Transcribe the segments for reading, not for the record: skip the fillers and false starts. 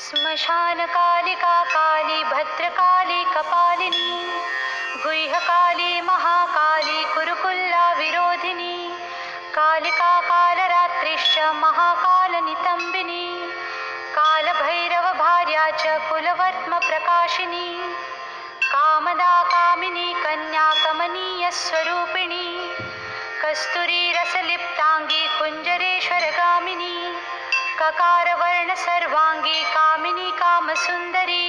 श्मशानकालिका काली भद्रकाली कपालिनी गुह्यकाली महाकाली कुरुकुल्ला विरोधिनी कालिका कालरात्रिश्च महाकालनितम्बिनी कालभैरवभार्या च कुलवर्त्मप्रकाशिनी कामदा कामिनी कन्या कमनीयस्वरूपिणी कस्तूरीरसलिप्ताङ्गी कुञ्जरेश्वरगामिनी ककारवर्ण सर्वांगी कामिनी कामसुंदरी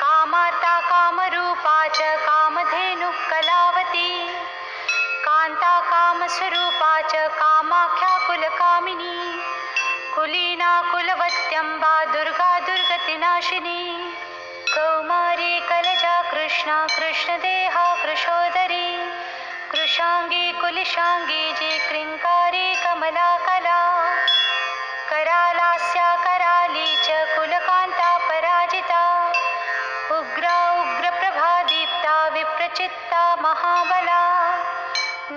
कामार्ता कामरूपा च कामधेनु कलावती कांता कामस्वरूपा च कामाख्या कुलकामिनी कुलीना कुलवत्यंबा दुर्गा दुर्गतिनाशिनी कौमारी कलजा कृष्णा कृष्णदेहा कृशोदरी कृशांगी कुलिशांगी जी क्रिंकारी कमला कला करालास्या कराली च कुलकांता पराजिता उग्रा उग्रप्रभा दीप्ता विप्रचित्ता महाबला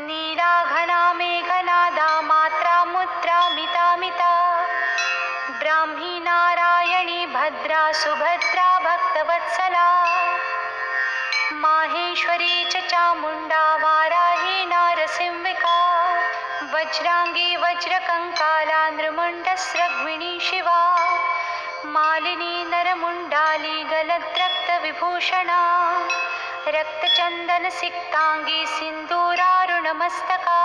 नीला घना मेघनादा मात्रा मुद्रा मिता मिता ब्राह्मी नारायणी भद्रा सुभद्रा भक्तवत्सला माहेश्वरी च चामुंडा वाराही नारसिंहिका वज्रांगी वज्रकंकाला नृमुंडस्रग्विणी शिवा मालिनी नरमुंडाली गलद्रक्तविभूषणा रक्तचंदन सिक्तांगी सिंदूरारुणमस्तका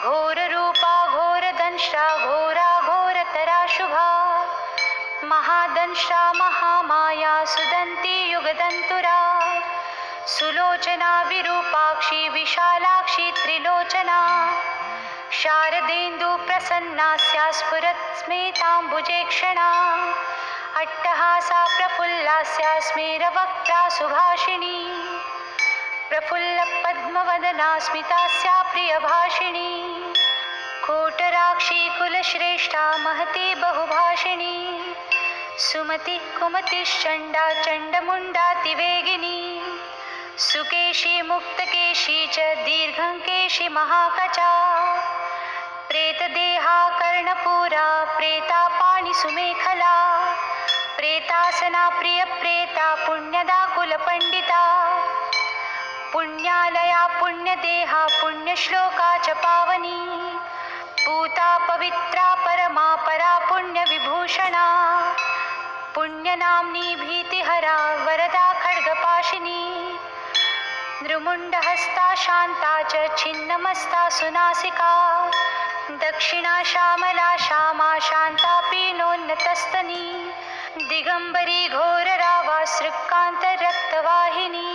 घोररूपा घोरदंष्ट्रा घोरा घोरतरा शुभा महादंष्ट्रा महामाया सुदंती युगदंतुरा सुलोचना विरूपाक्षी विशालाक्षी त्रिलोचना शारदेन्दु प्रसन्नास्या स्फुरत् स्मेताम्बुजेक्षणा अट्टहासा प्रफुल्लास्या स्मेरवक्त्रा सुभाषिणी प्रफुल्लपद्मवदना स्मितास्या प्रियभाषिणी कोटराक्षी कुलश्रेष्ठा महती बहुभाषिणी सुमति कुमतिश्चण्डा चण्डमुण्डातिवेगिनी सुकेशी मुक्तकेशी च दीर्घंकेशी महाकचा प्रेतदेहा कर्णपूरा प्रेता पाणिसुमेखला प्रेतासना प्रियप्रेता पुण्यदा कुलपण्डिता पुण्यालया पुण्यदेहा पुण्यश्लोका च पावनी पूता पवित्रा परमा परा पुण्यविभूषणा पुण्यनाम्नी भीतिहरा वरदा खड्गपाशिनी नृमुण्डहस्ता शान्ता च छिन्नमस्ता सुनासिका दक्षिणा श्यामला श्यामा शान्ता पीनोन्नतस्तनी दिगंबरी घोररावा सृक्कान्तरक्तवाहिनी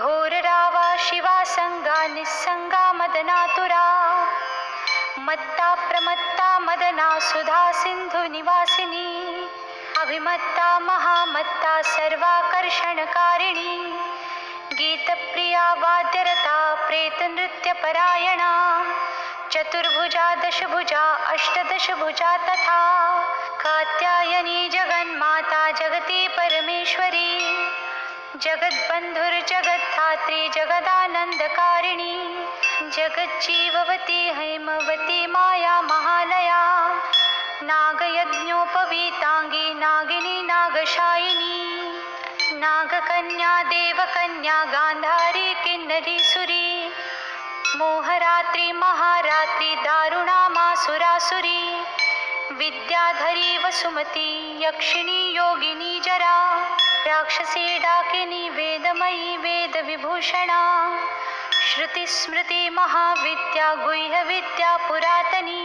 घोररावा शिवा संगा निस्संगा मदनातुरा मत्ता प्रमत्ता मदना सुधा सिंधु निवासिनी अभिमत्ता महामत्ता सर्वाकर्षणकारिणी गीतप्रिया वाद्यरता प्रेतनृत्यपरायणा चतुर्भुजा दशभुजा अष्टदशभुजा तथा कात्यायनी जगन्माता जगती परमेश्वरी जगद्बन्धुर्जगद्धात्री जगदानन्दकारिणी जगज्जीववती हैमवती माया महालया नागयज्ञोपवीतांगी नागिनी नागशायिनी नागकन्या देवकन्या गांधारी किन्नरी सुरी मोहरात्रि महारात्रि दारुणा मासुरासुरी विद्याधरी वसुमती यक्षिणी योगिनी जरा राक्षसी डाकिनी वेदमयी वेदविभूषणा श्रुतिस्मृति महाविद्या गुह्यविद्या पुरातनी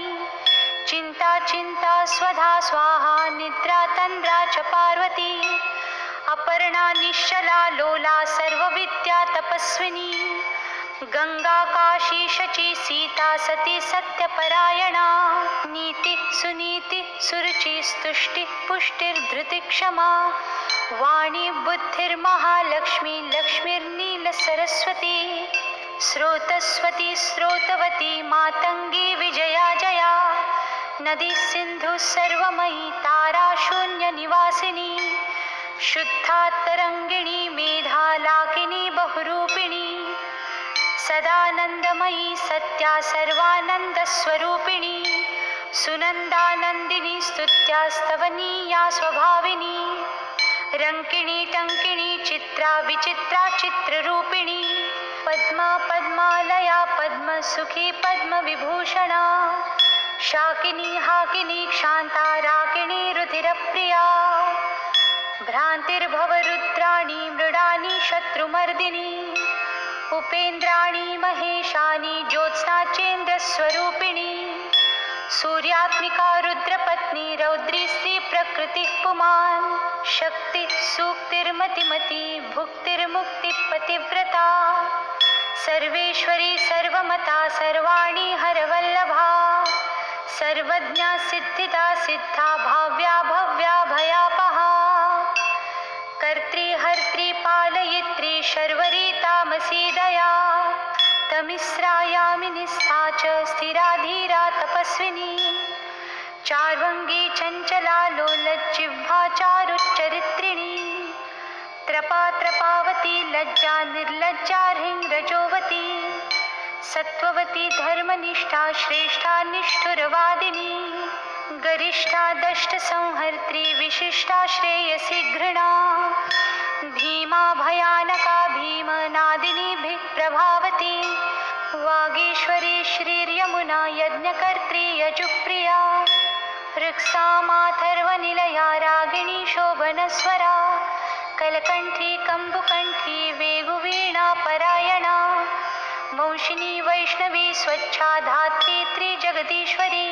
चिंता चिंता स्वधा स्वाहा निद्रा तंद्रा च पार्वती अपर्णा निश्चला लोला सर्वविद्या तपस्विनी गंगा काशी शची सीता सती सत्यपरायणा नीति सुनीति सुरुचि स्तुष्टि पुष्टिर्धृति क्षमा वाणी बुद्धिर्महालक्ष्मी लक्ष्मीर्नील सरस्वती स्रोतस्वती स्रोतवती मातंगी विजया जया नदी सिंधु सर्वमयी तारा शून्य निवासिनी शुद्धा तरंगिणी मेधा लाकिनी बहुरूपिणी सदानंदमयी सत्या सर्वानंद स्वरूपिणी सुनन्दानन्दिनी स्तुत्यास्तवनीया स्वभाविनी रङ्किणी टङ्किणी चित्रा विचित्रा चित्ररूपिणी पद्मा पद्मालया पद्मसुखी पद्मविभूषणा शाकिनी हाकिनी क्षान्ता राकिणी रुधिरप्रिया भ्रान्तिर्भवरुद्राणी मृडानी शत्रुमर्दिनी उपेन्द्राणी महेशानी ज्योत्स्ना चेन्द्रस्वरूपिणी सूर्यात्मिका रुद्रपत्नी रौद्री स्त्री प्रकृतिः पुमान् शक्ति सूक्तिर्मतिमती भुक्तिर्मुक्तिपतिव्रता सर्वेश्वरी सर्वमता सर्वाणी हरवल्लभा सर्वज्ञा सिद्धिदा सिद्धा भाव्या भव्या भयापहा कर्त्री हर्त्री पालयित्री शर्वरी तामसी दया तमिस्रायामि निस्था च स्थिरा धीरा तपस्विनी चार्वङ्गी चञ्चला लोलज्जिह्वा चारुच्चरित्रिणी त्रपा त्रपावती लज्जा निर्लज्जा रजोवती सत्त्ववती धर्मनिष्ठा श्रेष्ठा निष्ठुरवादिनी गरिष्ठा दष्टसंहर्त्री विशिष्टा श्रेयसी घृणा भीमा भयानका भीमनादिनी प्रभावती वागीश्वरी श्रीर्यमुना यज्ञकर्त्री यजुप्रिया ऋक्सामाथर्वनिलया रागिणी शोभनस्वरा कलकण्ठी कम्बुकण्ठी वेगुवीणा परायणा वंशिनी वैष्णवी स्वच्छा धात्री त्रिजगदीश्वरी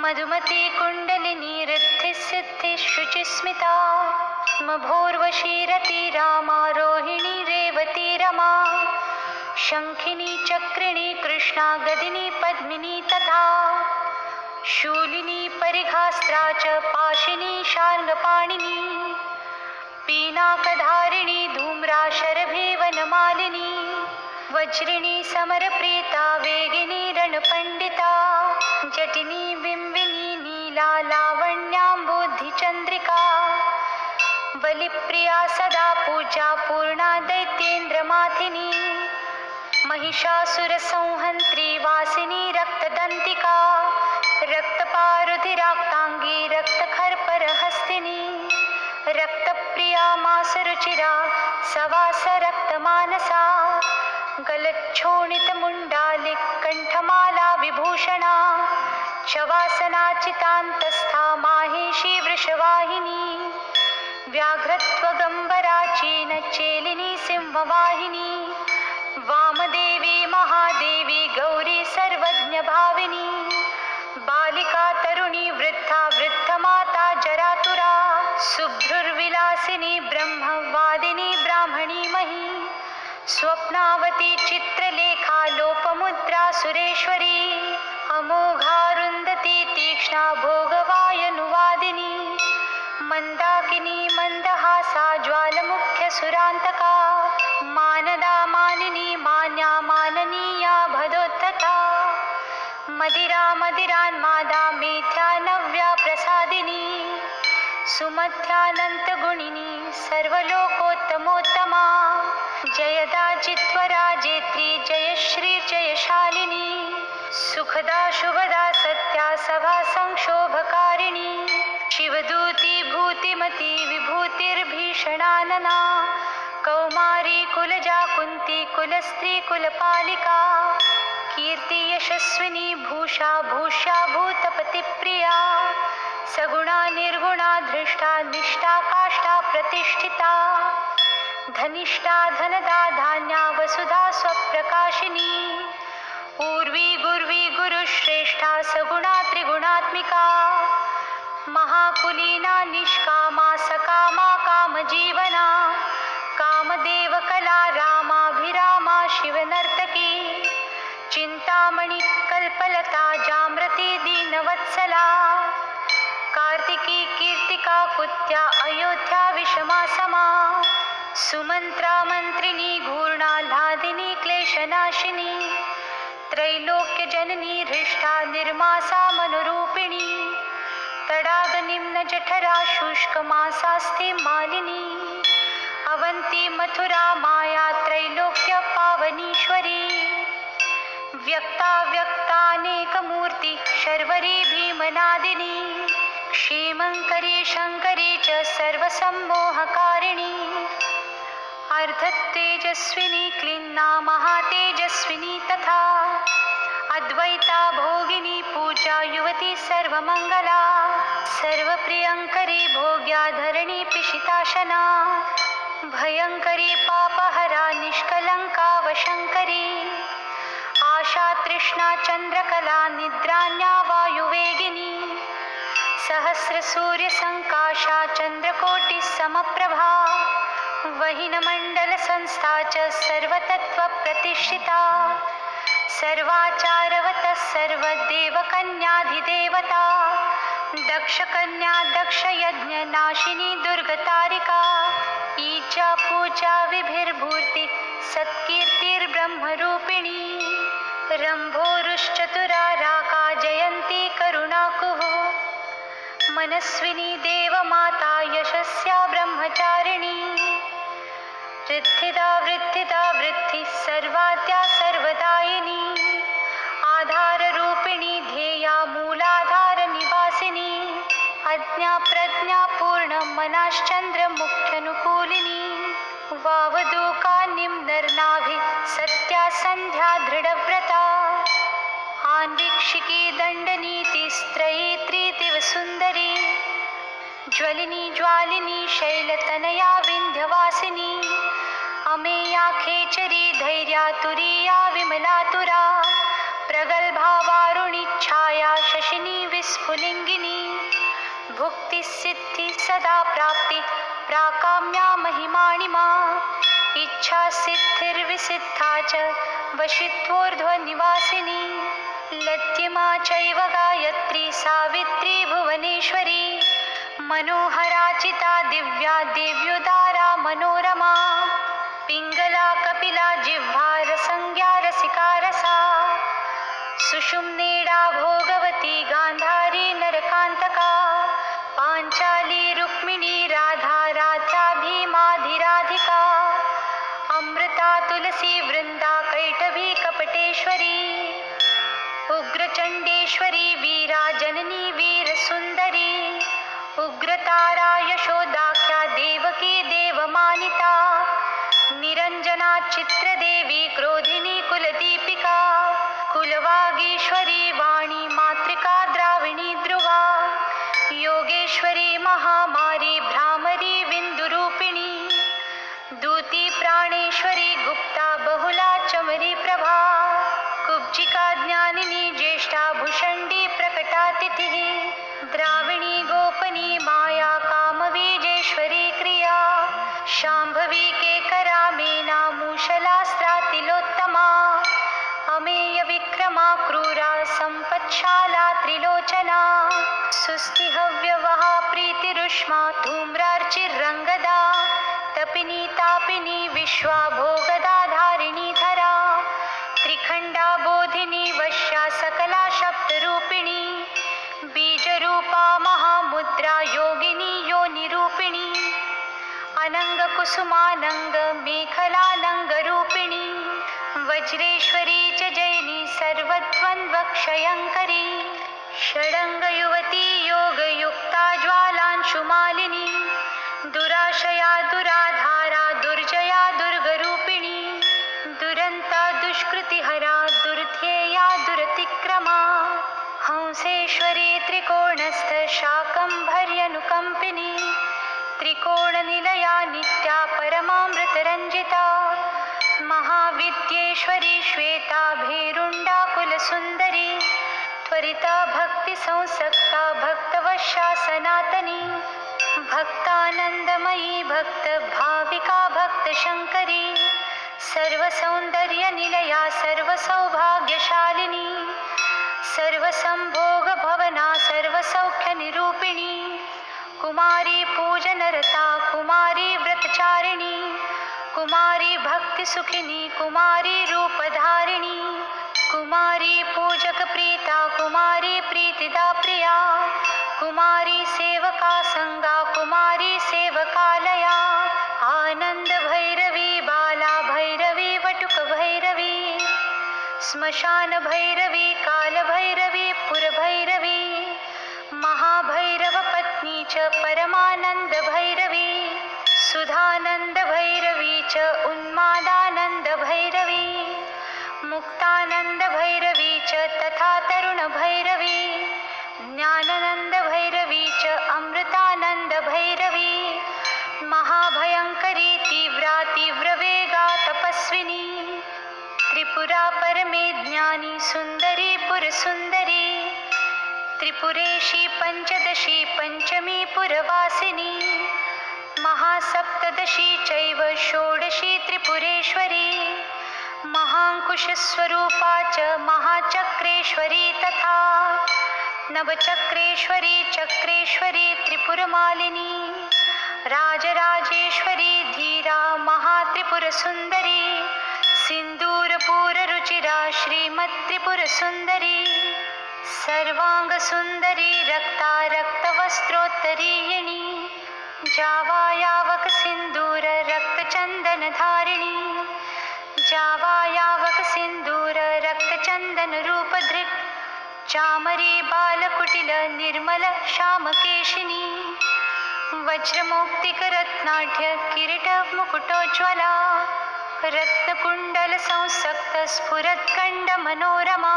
मधुमती कुण्डलिनी ऋद्धिसिद्धिः शुचिस्मिता मभोर्वशीरती रामा रोहिणी रेवती रमा शङ्खिनी चक्रिणी कृष्णा गदिनी पद्मिनी तथा शूलिनी परिघास्त्रा च पाशिनी शार्ङ्गपाणिनी पीनाकधारिणी धूम्रा शरभीवनमालिनी वज्रिणी समरप्रीता वेगिनी रणपण्डिता जटिनी बिम्बिनी नीला लावण्याम्बुधिचन्द्रिका बलिप्रिया सदा पूजा पूर्णा दैत्येन्द्रमाथिनी महिषासुरसंहन्त्री वासिनी रक्तदन्तिका रक्तपारुधिराक्ताङ्गी रक्तखर्परहस्तिनी रक्तप्रिया मासरुचिरा सवासरक्तमानसा गलच्छोणितमुण्डालिकण्ठमाला विभूषणा शवासनाचितान्तस्था माहेशी वृषवाहिनी व्याघ्रत्वगम्बराचीन चेलिनी सिंहवाहिनी वामदेवी महादेवी गौरी सर्वज्ञभाविनी बालिका तरुणी वृद्धा वृद्धमाता जरातुरा शुभ्रुर्विलासिनी ब्रह्मवादिनी ब्राह्मणी मही स्वप्नावती चित्रलेखा लोपमुद्रा सुरेश्वरी अमोघारुन्धती तीक्ष्णा भोगवायनुवादिनी मंदाकिनी मंदहासा ज्वालमुख्यसुरान्तका मानदा मानिनी मान्या माननीया भदोत्तता मदिरा मदिरान्मादा मेथ्या नव्या प्रसादिनी सुमध्यानन्तगुणिनी सर्वलोकोत्तमोत्तमा जयदा चित्वरा जेत्री जयश्री जयशालिनी सुखदा शुभदा सत्या सभा संक्षोभकारिणी शिवदूती भूतिमती विभूतिर्भीषणानना कौमारी कुलजा कुन्ती कुलस्त्री कुलपालिका कीर्ति यशस्विनी भूषा भूष्या भूतपतिप्रिया सगुणा निर्गुणा धृष्टा निष्ठा काष्ठा प्रतिष्ठिता धनिष्ठा धनदा धान्या वसुधा स्वप्रकाशिनी ऊर्वी गुर्वी गुरुश्रेष्ठा सगुणा त्रिगुणात्मिका महाकुलीना निष्कामा सकामा कामजीवना कामदेव कला रामाभिरामा शिवनर्तकी चिंतामणि कल्पलता जाम्रती दीनवत्सला कार्तिकी कीर्तिका कुत्या अयोध्या विषमा समा सुमंत्रा मंत्रिणी घूर्णाह्लादिनी क्लेशनाशिनी त्रैलोक्य जननी हृष्टा निर्मासा मनोरूपिणी तडाग निम्न जठरा शुष्क मासास्ति मालिनी अवंती मथुरा माया त्रैलोक्य पावनीश्वरी व्यक्ताव्यक्तानेकमूर्ति शर्वरी भीमनादिनी क्षेमङ्करी शङ्करी च सर्वसम्मोहकारिणी अर्धतेजस्विनी क्लिन्ना महातेजस्विनी तथा अद्वैता भोगिनी पूजा युवती सर्वमङ्गला सर्वप्रियङ्करी भोग्याधरणी पिशिताशना भयङ्करी पापहरा निष्कलङ्का वशङ्करी आशा तृष्णा चन्द्रकला निद्रान्या वायुवेगिनी सहस्रसूर्यसङ्काशा चन्द्रकोटिसमप्रभा वहिनमण्डलसंस्था च सर्वतत्त्वप्रतिष्ठिता सर्वाचारवतः सर्वदेवकन्याधिदेवता दक्षकन्या दक्षयज्ञनाशिनी दुर्गतारिका ईचा पूजा विभिर्भूति सत्कीर्तिर्ब्रह्मरूपिणी रम्भोरुश्चतुराराका जयन्ती करुणाकुः मनस्विनी देवमाता यशस्या ब्रह्मचारिणी वृद्धिदा वृद्धिदा वृद्धिः सर्वाद्या सर्वदायिनी आधाररूपिणी ध्येया मूलाधारनिवासिनी अज्ञा प्रज्ञा पूर्णमनाश्चन्द्रमुख्यनुकूलिनी वावदूकान्निं नरनाभि सत्या सन्ध्या दृढव्रता आन्वीक्षिकी दण्डनीतिस्त्रयी त्रिदिव सुन्दरी ज्वलिनी ज्वालिनी शैलतनया विन्ध्यवासिनी अमेया खेचरी धैर्या तुरीया विमलातुरा प्रगल्भा वारुणी छाया शशिनी विस्फुलिङ्गिनी भुक्तिसिद्धि सदा प्राप्ति प्राकाम्या महिमाणिमा इच्छा सिद्धिर्विसिद्धा च वशित्वोर्ध्वनिवासिनी लद्यमा चैव गायत्री सावित्री भुवनेश्वरी मनोहराचिता दिव्या दिव्योदारा मनोरमा पिङ्गला कपिला जिह्वारसंज्ञा रसिकारसा सुषुम्नेडा भोगवती गान्धारी नरकान्तका पाञ्चाली रुक्मिणी राधा राधा भीमाधिराधिका अमृता तुलसी वृन्दा कैटभी कपटेश्वरी उग्रचण्डेश्वरी वीरा जननी वीरसुन्दरी उग्रतारा यशोदाख्या देवकी देवमानिता निरञ्जना चित्रदेवी क्रोधिनी कुलदीपिका कुलवागीश्वरी वाणी मातृका द्राविणी ध्रुवा योगेश्वरी महामारी भ्रामरी बिन्दुरूपिणी दूती प्राणेश्वरी गुप्ता बहुला चमरी प्रभा कुब्जिका ज्ञानिनी ज्येष्ठा भुषण्डी प्रकटातिथिः द्राविणी गोपनी माया कामबीजेश्वरी क्रिया शाम्भवी केकरा मेना मूषलास्त्रातिलोत्तमा अमेय विक्रमा क्रूरा सम्पत्शाला त्रिलोचना सुस्तिहव्यवहा प्रीतिरुष्मा धूम्रार्चिरङ्गदा तपिनी तापिनी विश्वा भोगदाधारिणी धरा त्रिखण्डा बोधिनी वश्या सकला शब्दरूपिणी बीजरूपा महामुद्रा योगिनी योनिरूपिणी अनङ्गकुसुमानङ्ग मेखलानङ्गरूपिणी वज्रेश्वरी च जैनी सर्वद्वन्द्वक्षयङ्करी षडङ्गयुवती योगयुक्ता ज्वालांशुमालिनी दुराशया दुराधारा दुर्जया दुर्गरूपिणी दुरन्ता दुष्कृतिहरा दुर्ध्येया दुरतिक्रमा हंसेश्वरी त्रिकोणस्थ शाकम्भर्यनुकम्पिनी त्रिकोणनिलया नित्या परमामृतरञ्जिता महाविद्येश्वरी श्वेता भेरुण्डा कुलसुन्दरी त्वरिता भक्तिसंसक्ता भक्तवशा सनातनी भक्तानन्दमयी भक्तभाविका भक्तशङ्करी सर्वसौन्दर्यनिलया सर्वसौभाग्यशालिनी सर्वसंभोगभवना सर्वसौख्यनिरूपिणी कुमारी पूजनरता कुमारी व्रतचारिणी कुमारी भक्तिसुखिनी कुमारी रूपधारिणी कुमारी पूजकप्रीता कुमारी प्रीतिदा प्रिया कुमारी सेवका संगा कुमारी सेवकालया आनंद भैरवी बाला भैरवी वटुक भैरवी स्मशानभैरवी कालभैरवी पुरभैरवी महाभैरवपत्नी च परमानन्दभैरवी सुधानन्दभैरवी च उन्मादानन्दभैरवी मुक्तानन्दभैरवी च तथा तरुणभैरवी ज्ञानानन्दभैरवी च अमृतानन्दभैरवी महाभयङ्करी तीव्रा तीव्रवेगा तपस्विनी त्रिपुरा परमे ज्ञानी सुन्दरी पुरसुन्दरी त्रिपुरेशी पञ्चदशी पञ्चमी पुरवासिनी महासप्तदशी चैव षोडशी त्रिपुरेश्वरी महाङ्कुशस्वरूपा च महाचक्रेश्वरी तथा नवचक्रेश्वरी चक्रेश्वरी त्रिपुरमालिनी राजराजेश्वरी धीरा महात्रिपुरसुन्दरी सिन्दूरपूररुचिरा श्रीमत्त्रिपुरसुन्दरी सर्वाङ्गसुन्दरी रक्ता रक्तवस्त्रोत्तरीयिणी जावायावक सिन्दूर रक्तचन्दनधारिणी जावायावक सिन्दूर रक्तचन्दनरूपधृक् चामरी बालकुटिल निर्मल श्यामकेशिनी वज्रमौक्तिकरत्नाढ्य किरीटमुकुटोज्ज्वला रत्नकुण्डलसंसक्त स्फुरत्कण्डमनोरमा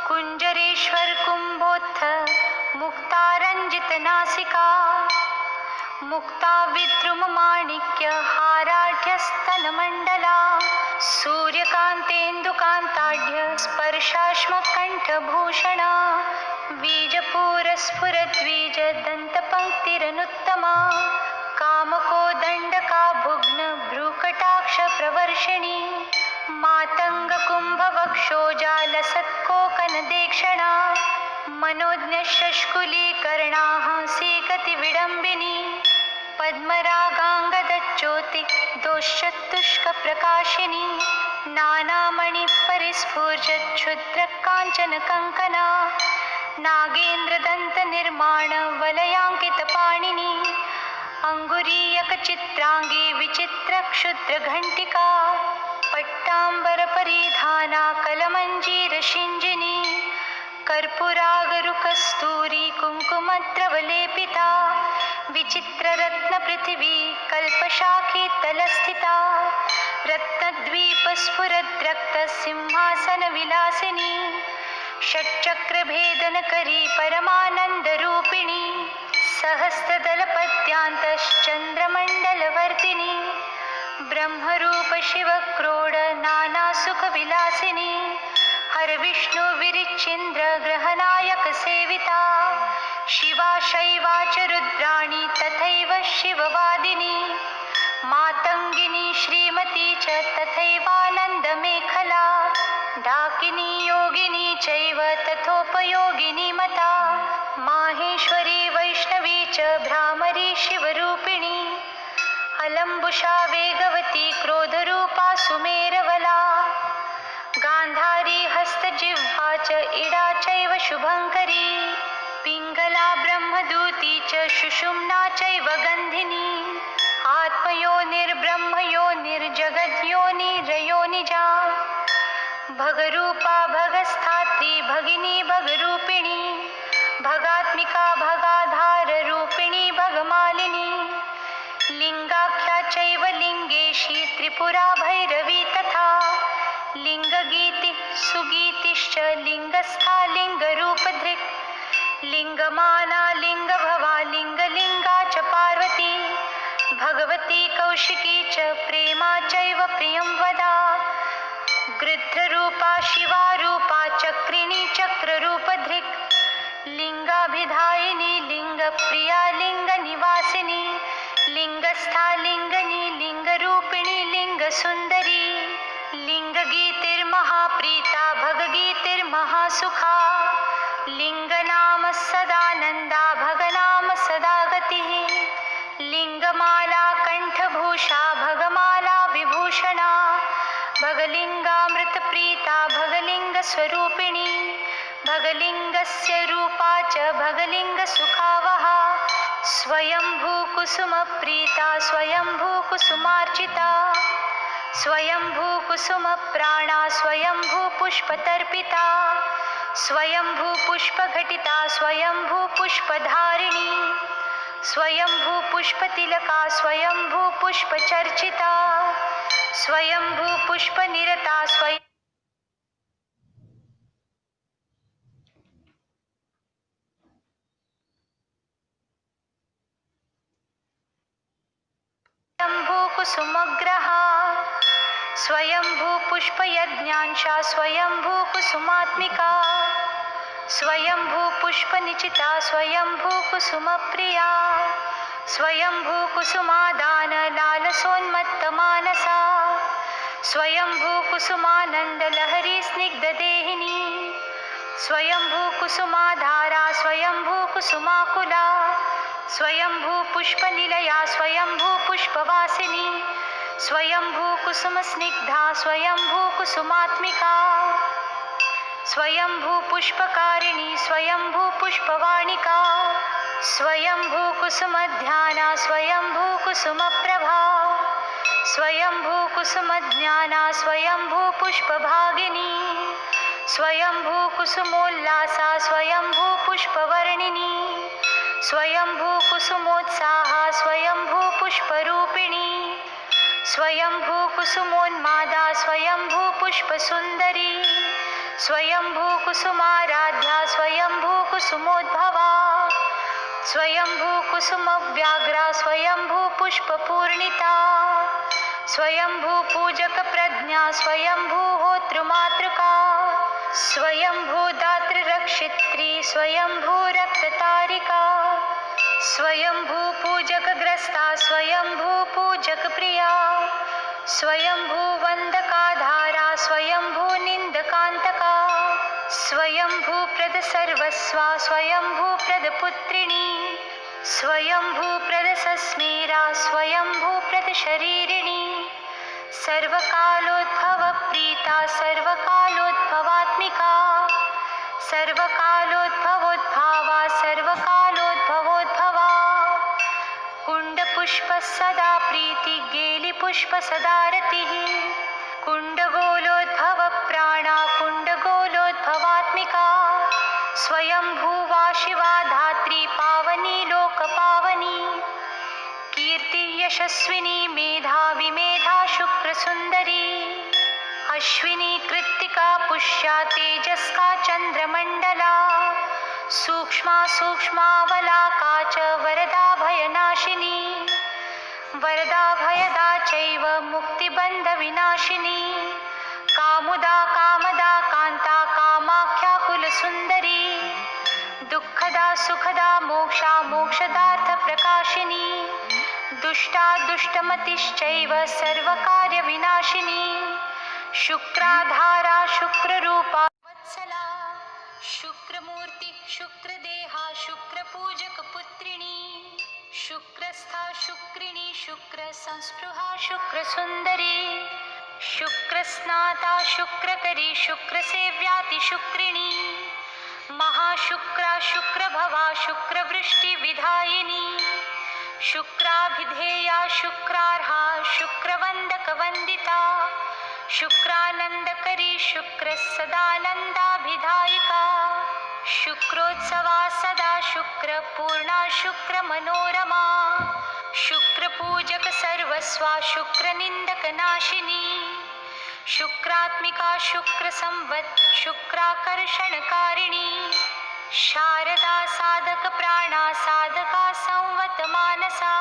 कुञ्जरेश्वर कुम्भोत्थ मुक्तारञ्जितनासिका मुक्ता विद्रुममाणिक्य हाराढ्यस्तनमण्डला सूर्यकान्तेन्दुकान्ताढ्य स्पर्शाश्मकण्ठभूषणा बीजपूरस्फुरद्विजदन्तपङ्क्तिरनुत्तमा कामकोदण्डका भुग्न भ्रूकटाक्षप्रवर्षिणी मातङ्गकुम्भवक्षोजालसत्कोकनदेक्षणा मनोज्ञशष्कुलीकर्णाः सीकतिविडम्बिनी पद्मरागाङ्गदज्योतिदोश्चतुष्कप्रकाशिनी नानामणिपरिस्फूर्जच्छुद्रकाञ्चनकङ्कना नागेन्द्रदन्तनिर्माणवलयाङ्कितपाणिनी अङ्गुरीयकचित्राङ्गी विचित्रक्षुद्रघण्टिका पट्टाम्बरपरिधाना कलमञ्जीरशिञ्जिनी कर्पूरागरुकस्तूरी कुङ्कुमद्रवलेपिता विचित्ररत्नपृथिवी कल्पशाखीतलस्थिता रत्नद्वीपस्फुरद्रक्तसिंहासनविलासिनी षट्चक्रभेदनकरी परमानन्दरूपिणी सहस्रदलपद्यान्तश्चन्द्रमण्डलवर्तिनी ब्रह्मरूप शिवक्रोड नानासुखविलासिनी हरविष्णुविरिच्चिन्द्र ग्रहनायक सेविता शिवा शैवा च रुद्राणी तथैव शिववादिनी मातङ्गिनी श्रीमती च तथैवानन्दमेखला डाकिनी योगिनी चैव तथोपयोगिनी मता माहेश्वरी वैष्णवी च भ्रामरी शिवरूपिणी अलम्बुषा वेगवती क्रोधरूपा सुमेरवला गान्धारी हस्तजिह्वा च इडा चैव शुभङ्करी पिङ्गला ब्रह्मदूती च सुषुम्ना चैव गन्धिनी आत्मयोनिर्ब्रह्मयोनिर्जगद्योनिरयोनिजा भगरूपा भगस्थात्री भगिनी भगरूपिणी भगात्मिका भगाधाररूपिणी भगमालिनी लिङ्गाख्या चैव लिङ्गेशी त्रिपुरा भैरवी तथा लिङ्गगीति सुगीतिश्च लिङ्गस्था लिङ्गरूपधृक् लिङ्गमाना लिङ्गभवा लिङ्गलिङ्गा च पार्वती भगवती कौशिकी च प्रेमा चैव प्रियं वदा गृध्ररूपा शिवारूपा चक्रिणी चक्ररूपधृक् लिङ्गाभिधायिनी लिङ्गप्रिया लिङ्गनिवासिनी लिङ्गस्था लिङ्गनी लिङ्गरूपिणी लिङ्गसुन्दरी लिङ्गगीतिर्महाप्रीता भगगीतिर्महासुखा लिङ्गनाम सदानन्दा भगनाम सदा गतिः लिङ्गमाला कण्ठभूषा भगमाला विभूषणा भगलिङ्गामृतप्रीता भगलिङ्गस्वरूपिणी भगलिङ्गस्य रूपा च भगलिङ्गसुखावहा स्वयंभूकुसुमप्रीता स्वयंभूकुसुमार्चिता स्वयंभू कुसुम प्राणा स्वयंभू पुष्पतर्पिता स्वयंभू पुष्पघटिता स्वयंभू पुष्पधारिणी स्वयंभू पुष्पतिलका स्वयंभू पुष्पचर्चिता स्वयंभू पुष्पनिरता स्वयंभू कुसुमग्रहा स्वयंभू पुष्पयज्ञांशा स्वयंभू कुसुमात्मिका स्वयंभू पुष्पनिचिता स्वयंभू कुसुमप्रिया स्वयंभू कुसुमादान लालसोन्मत्तमानसा स्वयंभू कुसुमानन्दलहरी स्निग्धदेहिनी स्वयंभू कुसुमाधारा स्वयंभू कुसुमाकुला स्वयंभू पुष्पनिलया स्वयंभू पुष्पवासिनी स्वयंभू कुसुमस्निग्धा स्वयंभू कुसुमात्मिका स्वयंभू पुष्पकारिणी स्वयंभू पुष्पवाणिका स्वयंभू कुसुमध्याना स्वयंभू कुसुमप्रभा स्वयंभू कुसुमज्ञाना स्वयंभू पुष्पभागिनी स्वयंभू कुसुमोल्लासा स्वयंभू पुष्पवर्णिनी स्वयंभू कुसुमोत्साहा स्वयंभू पुष्परूपिणी स्वयंभू कुसुमोन्मादा स्वयंभू पुष्पसुन्दरी स्वयंभू कुसुमाराध्या स्वयंभू कुसुमोद्भवा स्वयंभू कुसुमव्याघ्रा स्वयंभू पुष्पपूर्णिता स्वयंभू पूजक प्रज्ञा स्वयंभू होतृमातृका स्वयंभू दातृरक्षित्री स्वयंभू रक्ततारिका स्वयंभू पूजकग्रस्ता स्वयंभू पूजकप्रिया स्वयंभू वन्दकाधारा स्वयंभू निन्दकान्तका स्वयंभू प्रद सर्वस्वा स्वयंभू प्रद पुत्रिणी स्वयंभू प्रद सस्मेरा स्वयंभू प्रद शरीरिणी सर्वकालोद्भव प्रीता सर्वकालोद्भवात्मिका सर्वकालोद्भवोद्भावा सर्वकालोद्भवोद्भवा कुण्डपुष्प सदा प्रीति गेलिपुष्प सदा रतिः कुण्डगोलोद्भव प्राणा कुण्डगोलोद्भवात्मिका स्वयंभूवा शिवा धात्री पावनी लोकपावनी कीर्ति यशस्विनी मेधावी मेधा शुक्रसुन्दरी अश्विनी कृत्तिका पुष्या तेजस्का चन्द्रमण्डला सूक्ष्मा सूक्ष्मावलाका च वरदा भयनाशिनी वरदा भयदा चैव मुक्तिबन्धविनाशिनी कामुदा कामदा कान्ता कामाख्या कुलसुन्दरी दुःखदा सुखदा मोक्षा मोक्षदार्थप्रकाशिनी दुष्टा दुष्टमतिश्चैव सर्वकार्यविनाशिनी शुक्राधारा शुक्ररूपा वत्सला शुक्रमूर्ति शुक्रदेहा शुक्रपूजकपुत्रिणी शुक्रस्था शुक्रिणी शुक्रसंस्पृहा शुक्रसुन्दरी शुक्रस्नाता शुक्रकरी शुक्रसेव्याति शुक्रिणी महाशुक्रा शुक्रभवा शुक्रवृष्टिविधायिनी शुक्राभिधेया शुक्रार्हा शुक्रवन्दकवन्दिता शुक्रानन्दकरी शुक्रसदानन्दाभिधायिका शुक्रोत्सवा सदा शुक्रपूर्णा शुक्रमनोरमा शुक्रपूजक सर्वस्वा शुक्रनिन्दकनाशिनी शुक्रात्मिका शुक्रसंवत् शुक्राकर्षणकारिणी शारदा साधक प्राणा साधका संवत मानसा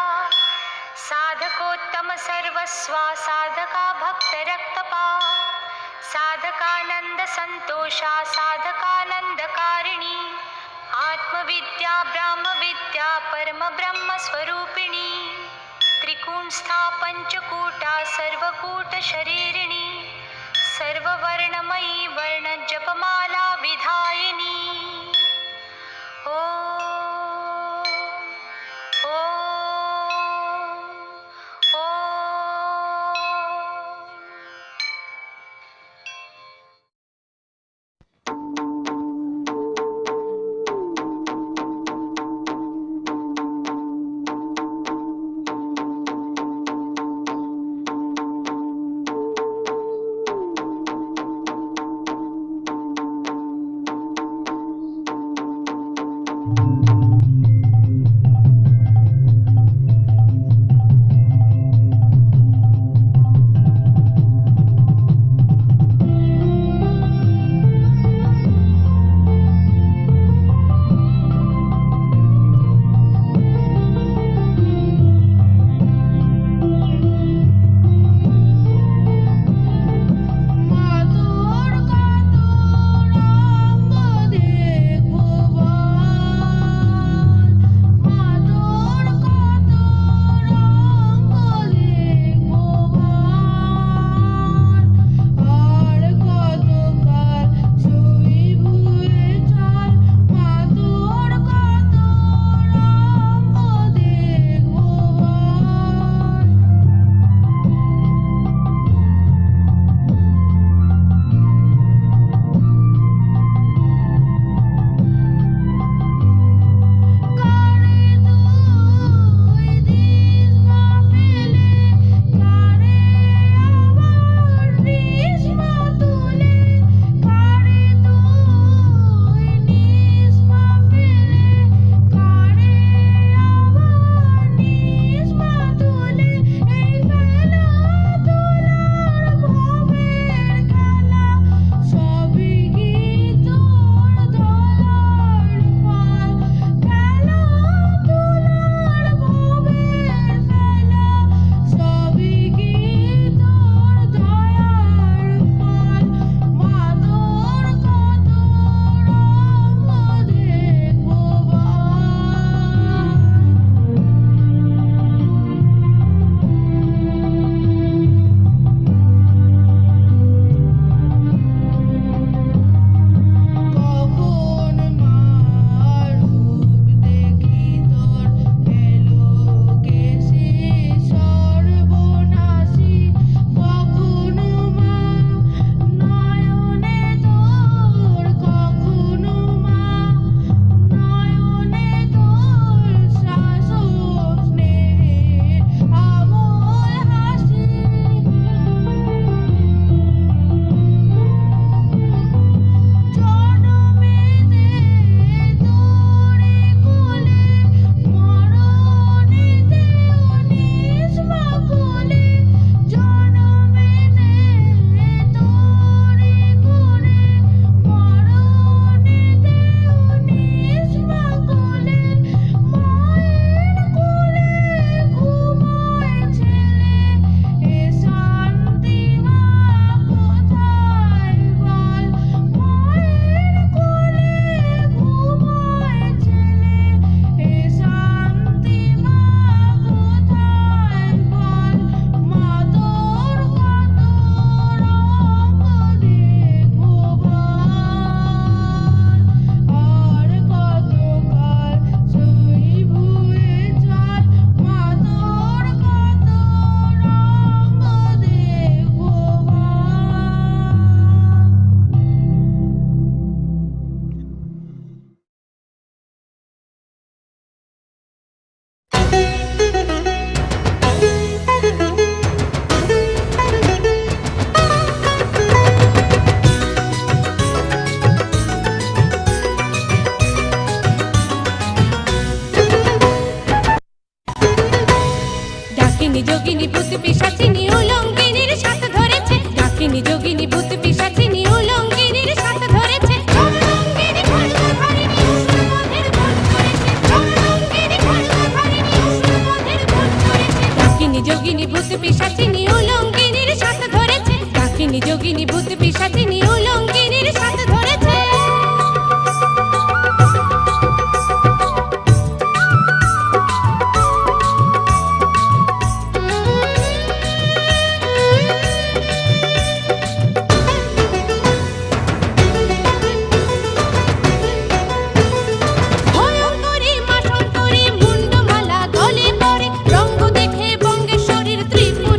साधकोत्तम सर्वस्वा साधका भक्तरक्तपा साधकानंद संतोषा साधकानंदकारिणी आत्मविद्या ब्रह्मविद्या परम ब्रह्म स्वरूपिणी त्रिकूंस्था पंचकूटा सर्वकूट शरीरिणी सर्ववर्णमयी वर्ण जपमाला विधायिनी ॐ ॐ ॐ ডাকিনী যোগিনী ভূত পিশাচিনী উলঙ্গিনীর সাথ ধরেছে, ডাকিনী যোগিনী ভূত পিশাচিনী উলঙ্গিনীর সাথ ধরেছে। উলঙ্গিনী খড়্গধারিণী অসুরবধের গুণ করেছে, উলঙ্গিনী খড়্গধারিণী অসুরবধের গুণ করেছে। ডাকিনী যোগিনী ভূত পিশাচিনী উলঙ্গিনীর সাথ ধরেছে, ডাকিনী যোগিনী ভূত পিশাচিনী উলঙ্গিনীর সাথ ধরেছে। ভয়ঙ্করী মা সন্তরী মুন্ডমালা গলে পড়ে, রঙ্গ দেখে বঙ্গেশ্বরীর ত্রিপুরা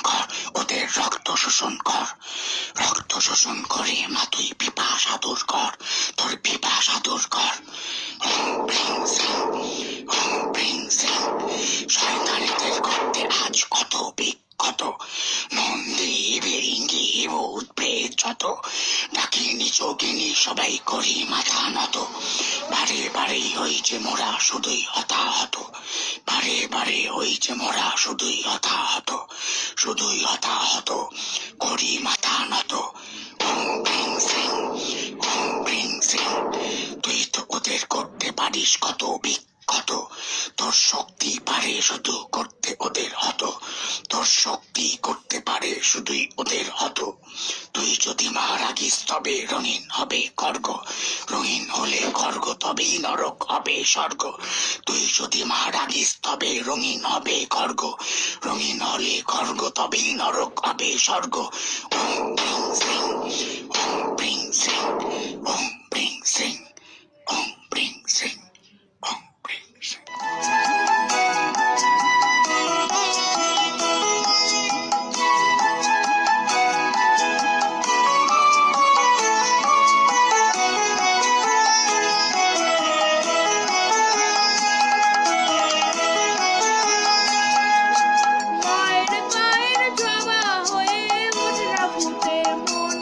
কর, ওদের রক্ত শোষণ কর, রক্ত শোষণ করে মা তুই পিপাসা দূর কর, তোর পিপাসা দূর কর। ওম হ্রিং শ্রিং, ওম হ্রিং শ্রিং। শয়তানেদের করতে আজ কত বিক্ষত, নন্দী বিরিঙ্গি ভূত প্রেত যত, ডাকিনি যোগিনী সবাই করি মাথা নত। বারে বারে হইছে মোরা শুধুই হতাহত, বারে বারে হইছে মোরা শুধুই হতাহত, শুধুই হতাহত, করি মাথা নত। ওম হ্রিং শ্রিং, ওম হ্রিং শ্রিং। তুই তো ওদের করতে পারিস কত বিক্ষত, তোর শক্তি পারে শুধু করতে ওদের হত, তোর শক্তি করতে পারে শুধুই ওদের হত। তুই যদি মা রাগিস তবে রঙিন হবে খড়গ, রঙিন হলে খড়গ তবেই নরক হবে স্বর্গ। তুই যদি মা রাগিস তবে রঙিন হবে খড়গ, রঙিন হলে খড়গ তবেই নরক হবে স্বর্গ। ওম হ্রিং শ্রিং, ওম হ্রিং শ্রিং, ওম হ্রিং শ্রিং, ওম হ্রিং শ্রিং, ওম হ্রিং শ্রিং। মায়ের পায়ের জবা হয়ে ওঠ না ফুটে মন,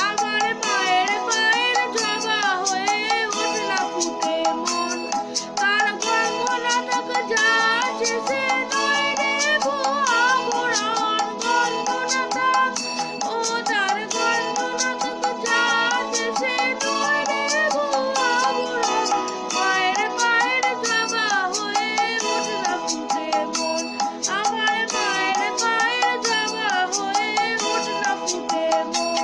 আমার মায়ের পায়ের জবা হয়ে ওঠ না ফুটে মন। তার গন্ধ নাটক যা আছে সে নয় রে ভুয়া পুরাণ গন্ধ নাটক, ও তার গন্ধ নাটক যা আছে সে নয় রে ভুয়া পুরাণ। মায়ের পায়ের জবা হয়ে ওঠ না ফুটে মন, আমার মায়ের পায়ের জবা হয়ে ওঠ না ফুটে মন।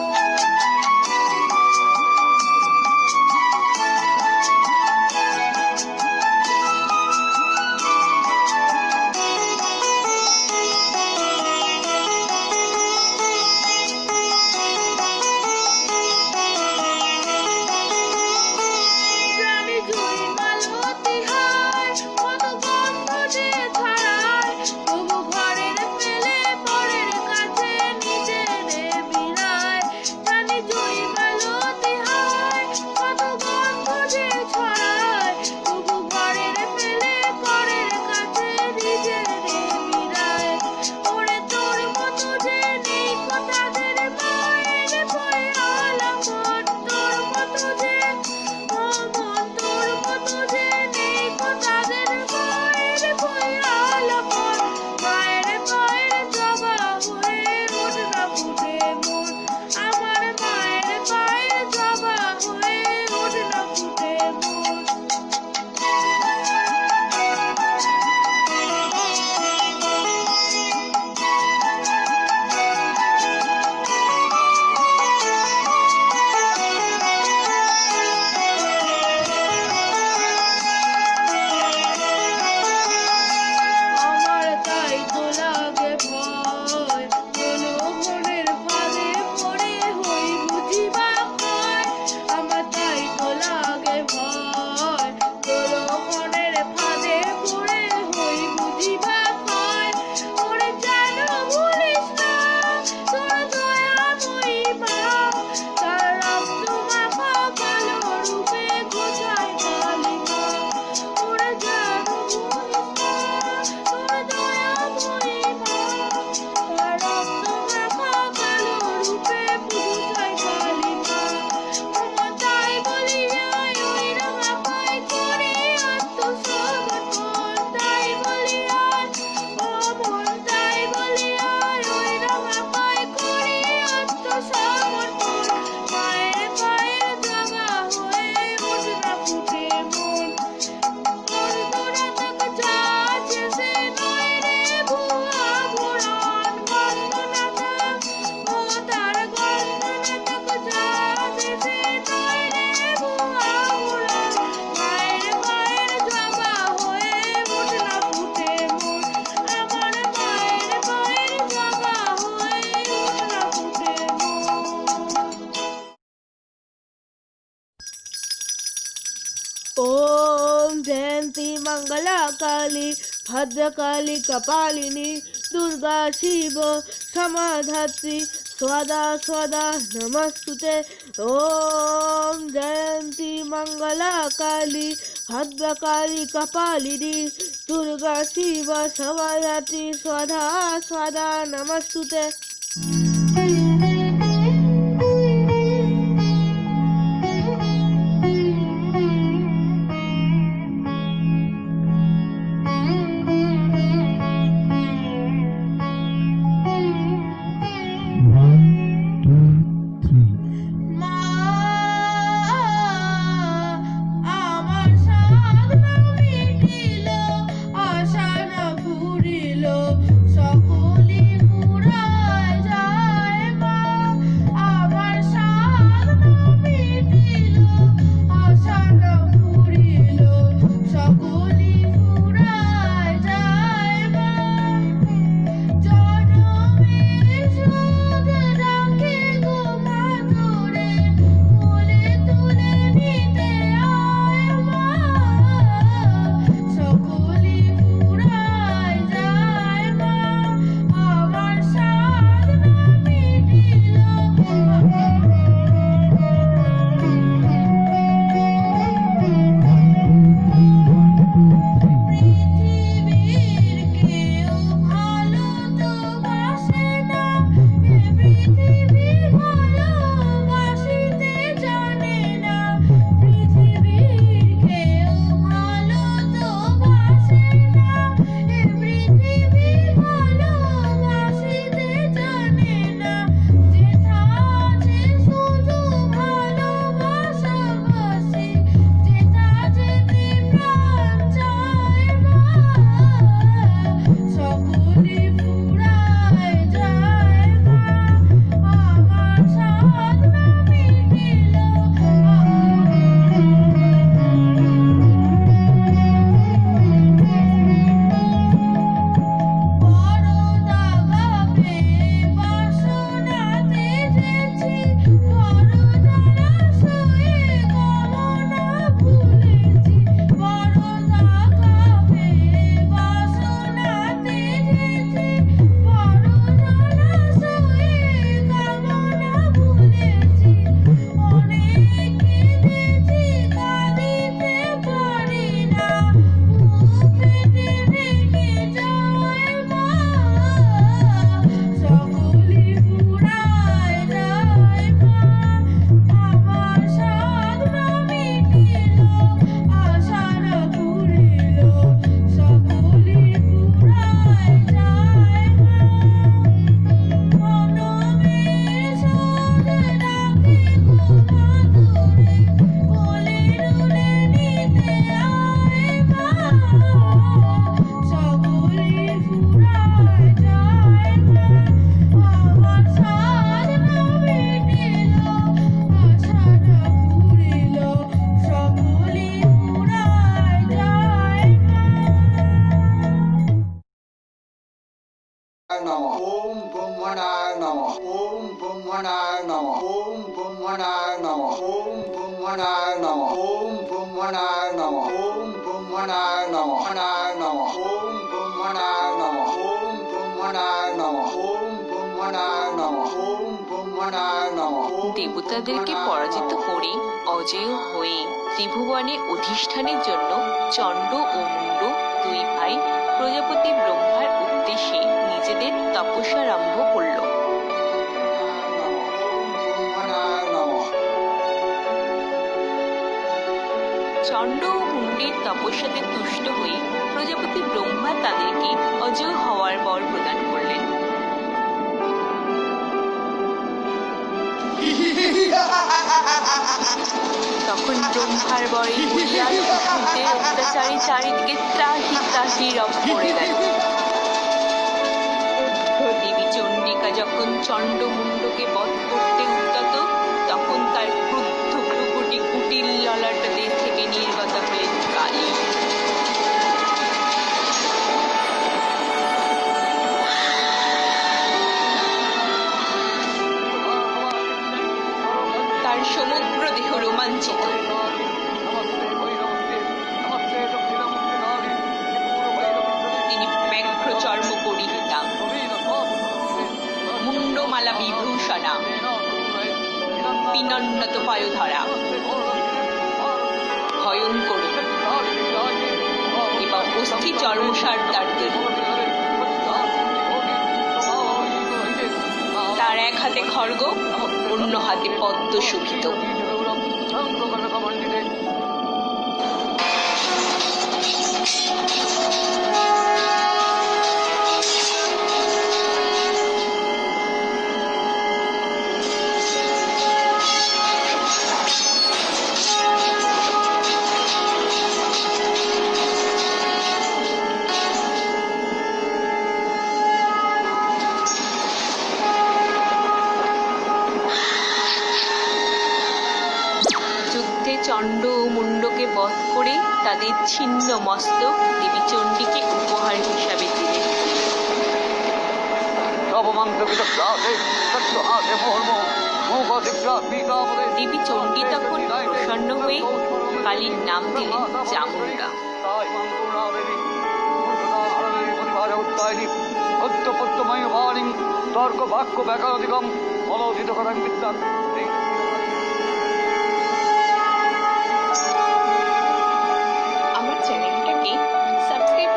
জানি জুই মালতী হায় কত গন্ধ যে ছড়ায়, তবু ঘরের ফেলে পরের কাছে নিজেরে বিরায়। জানি জুই মালতী হায় কত গন্ধ যে ছড়ায়, তবু ঘরের ফেলে পরের কাছে নিজেরে বিরায়। ওরে তোর মতো যে নেই কো তাদের মায়ের বই আলাপন, তোর মতো যে ও মন, তোর মতো যে নেই কো তাদের মায়ের বই আলাপন। মায়ের পায়ের জবা হয়ে ওঠ না ফুটে মন, আমার মায়ের পায়ের জবা হয়ে ওঠ না ফুটে মন। আমার তাই তো লাগে ভয়, কোনো মনের ফাঁদে পড়ে হই বুঝি বা ক্ষয়। আমার তাই তো লাগে ভয়, কোনো মনের ফাঁদে পড়ে হই বুঝি বা ক্ষয়। ওরে যেন ভুলিস না তোর দয়াময়ী মা, তার রক্ত মাখা কালো রূপে কোথায় কালী মা। ওরে যেন ভুলিস না তোর দয়াময়ী মা, তার রক্ত মাখা কালো রূপে কোথায় কালী মা। ওমা তাই বলিয়া ওই রাঙা পায়ে করি আত্মসমর্পণ, তাই বলিয়া ও মন, তাই বলিয়া ওই রাঙা পায়ে করি আত্মসমর্পণ। মায়ের পায়ের জবা হয়ে ওঠ না ফুটে মন, গন্ধ নাটক যা আছে সে নয় রে ভুয়া পুরাণ গন্ধ নাটক, ও তার গন্ধ নাটক যা আছে সে নয় রে ভুয়া পুরাণ। মায়ের পায়ের জবা হয়ে ওঠ না ফুটে মন, আমার মায়ের পায়ের জবা হয়ে ওঠ না ফুটে মন। ओम जयंती मंगला काली भद्रकाली कपालिनी দুর্গা শিব সমাধাত্রী স্বদা স্বদা নমস্তুতে। ওম জয়ন্তী মঙ্গলা কালী ভদ্রকালী কপালিনী দুর্গা শিব সমাধাত্রী স্বদা স্বদা নমস্তুতে। আমার সাধনা মিটিল, আশা না ফুরিল, সকলি ফুরায় যায় মা। আমার সাধনা মিটিল, আশা না ফুরিল, সকলি ফুরায় যায় মা। জনমের শোধ রাখে গো মা তোরে, কোলে তুলে নিতে আয় মা। সকলি ফুরায় যায় মা, আমার সাধনা মিটিল। পৃথিবীর কেউ ভালো তো বাসে না, এ পৃথিবী ভালোবাসিতে জানে না। পৃথিবীর কেউ ভালো তো বাসে না, এ পৃথিবী ভালোবাসিতে জানে না। যেথা আছে শুধু ভালোবাসাবাসি, যেথা যেতে প্রাণ চায় মা। সকলি ফুরায় যায় মা, আমার সাধনা মিটিল। বড় দাগা পেয়ে বাসনাতে যেছি, বড় জলাশয়ে কামনা ভুলেছি। বড় দাগা পেয়ে বাসনাতে যেছি, বড় জলাশয়ে কামনা ভুলেছি। অনেক কেঁদেছি, কাঁদিতে পারি না, বুক ফেটে ভেঙে যায় মা। সকলি ফুরায় যায় মা, আমার সাধনা মিটিল, আশা না ফুরিল, সকলি ফুরায় যায় মা। মনমের শোধ রাখে গো মা তোরে, কোলে তুলে নিতে আয় মা। সকলি ফুরায় যায় মা, আমার সাধনা মিটিল, আশা না ফুরিল, সকলি ফুরায় যায় মা। নমঃ। ওম ব্রহ্মণায় নমঃ। ওম ব্রহ্মণায় নমঃ। ওম ব্রহ্মণায় নমঃ। ওম ব্রহ্মণায় নমঃ। ওম ব্রহ্মণায় নমঃ। ওম ব্রহ্মণায় নমঃ। ওম ব্রহ্মণায় নমঃ। ওম ব্রহ্মণায় নমঃ। ওম ব্রহ্মণায় নমঃ। ওম ব্রহ্মণায় নমঃ। দেবতাদেরকে পরাজিত করে অজেয় হয়ে ত্রিভুবনে অধিষ্ঠানের জন্য চণ্ড ও মুণ্ড দুই ভাই প্রজাপতি ব্রহ্মার উদ্দেশ্যে নিজেদের তপস্যারম্ভ করল। চণ্ড ও মুণ্ডের তপস্যাতে তুষ্ট হয়ে প্রজাপতি ব্রহ্মা তাদেরকে অজেয় হওয়ার বর প্রদান করলেন। তখন ব্রহ্মার বরে বলিয়ান অসুরদের অত্যাচারে চারিদিকে ত্রাহি ত্রাহি রব পড়ে গেল। দেবী চণ্ডিকা যখন চণ্ড মুণ্ডকে বধ করতে উদ্যত, তখন তার ক্রুদ্ধ ভ্রুকুটি কুটিল ললাটা দেশ থেকে নির্গত হলেন কালী। তার সমগ্র দেহ রোমাঞ্চিত। তিনি ব্যাঘ্র চর্ম পরিহিতা, মুক্তমালা বিভূষণা পিনন্নত পয়োধরা ভয়ঙ্কর এবং অস্থি চর্মসারদারদের তার এক হাতে খড়গ, অন্য হাতে পদ্ম শোভিত। যুদ্ধে চণ্ড ও মুণ্ডকে বধ করে তাদের ছিন্ন মস্তক দেবী চণ্ডীকে উপহার হিসাবে দিলেন। দেবী চণ্ডী তখন প্রসন্ন হয়ে কালীর নাম দিলেন চামুণ্ডা। তর্ক বাক্য ব্যাকরণিকম অনৌদিত করাং বিদ্যান। আমার চ্যানেলটাকে সাবস্ক্রাইব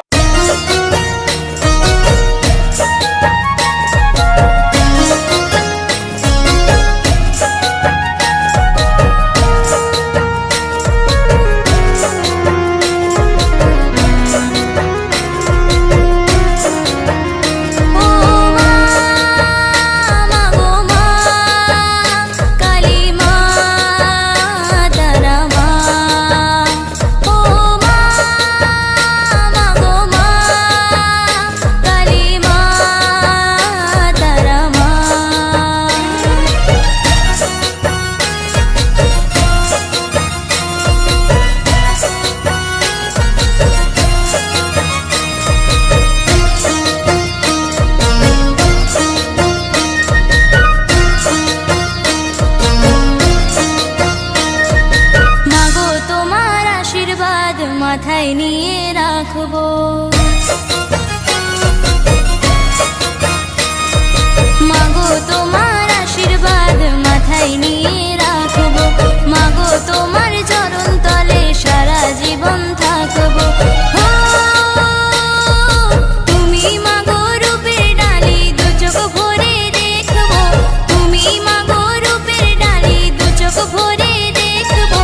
মাথায় নিয়ে রাখবো। মাগো তোমার আশীর্বাদ মাথায় নিয়ে রাখবো। মাগো তোমার চরণ তলে সারা জীবন থাকবো। তুমি মাগো রূপের ডালি দু চোখ ভরে দেখবো। তুমি মাগো রূপের ডালি দু চোখ ভরে দেখবো।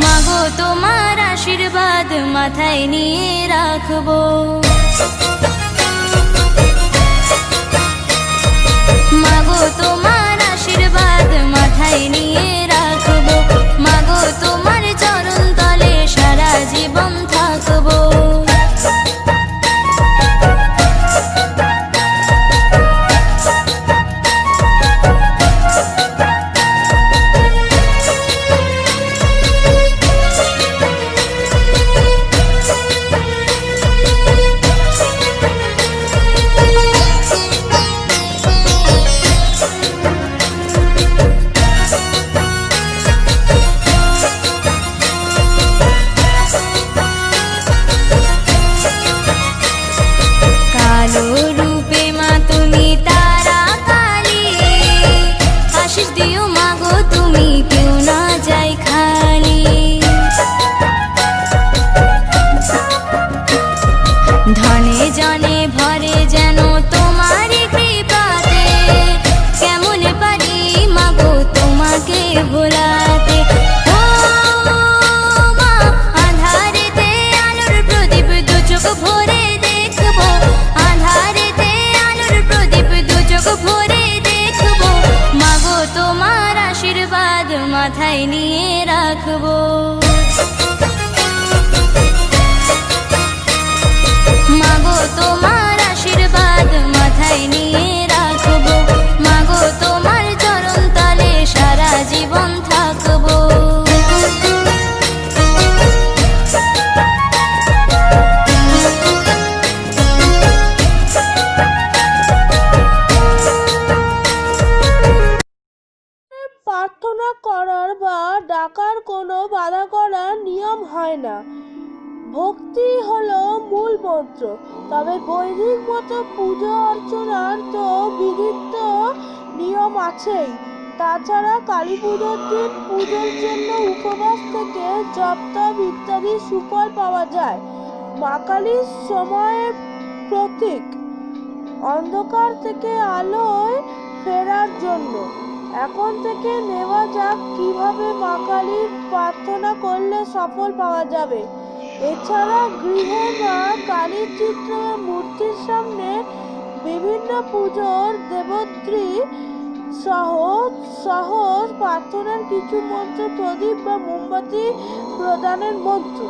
মাগো তোমার আশীর্বাদ মাথায় নিয়ে রাখবো। মাগো তোমার আশীর্বাদ মাথায় নিয়ে রাখবো। মাগো তোমার চরণ তলে সারা জীবন থাকবো। মাথায় নিয়ে রাখবো। মাগো তোমার আশীর্বাদ মাথায় নিয়ে রাখবো। মাগো তোমার চরণ তলে সারা জীবন থাকবো। প্রার্থনা করার বা ডাকার কোনো বাধা করার নিয়ম হয় না। ভক্তি হলো মূল মন্ত্র। তবে বৈদিক মতো পুজো অর্চনার তো বিধিত নিয়ম আছেই। তাছাড়া কালী পুজোর দিন পুজোর জন্য উপবাস থেকে জপ তপ ইত্যাদি সুফল পাওয়া যায়। মা কালীর সময়ের প্রতীক, অন্ধকার থেকে আলোয় ফেরার জন্য। এখন থেকে নেওয়া যাক কিভাবে মা কালীর প্রার্থনা করলে সফল পাওয়া যাবে। এছাড়া গৃহে মা কালীর চিত্র বা মূর্তির সামনে বিভিন্ন পুজোর দেবত্রী সহজ প্রার্থনার কিছু মন্ত্র, প্রদীপ বা মোমবাতি প্রদানের মন্ত্র।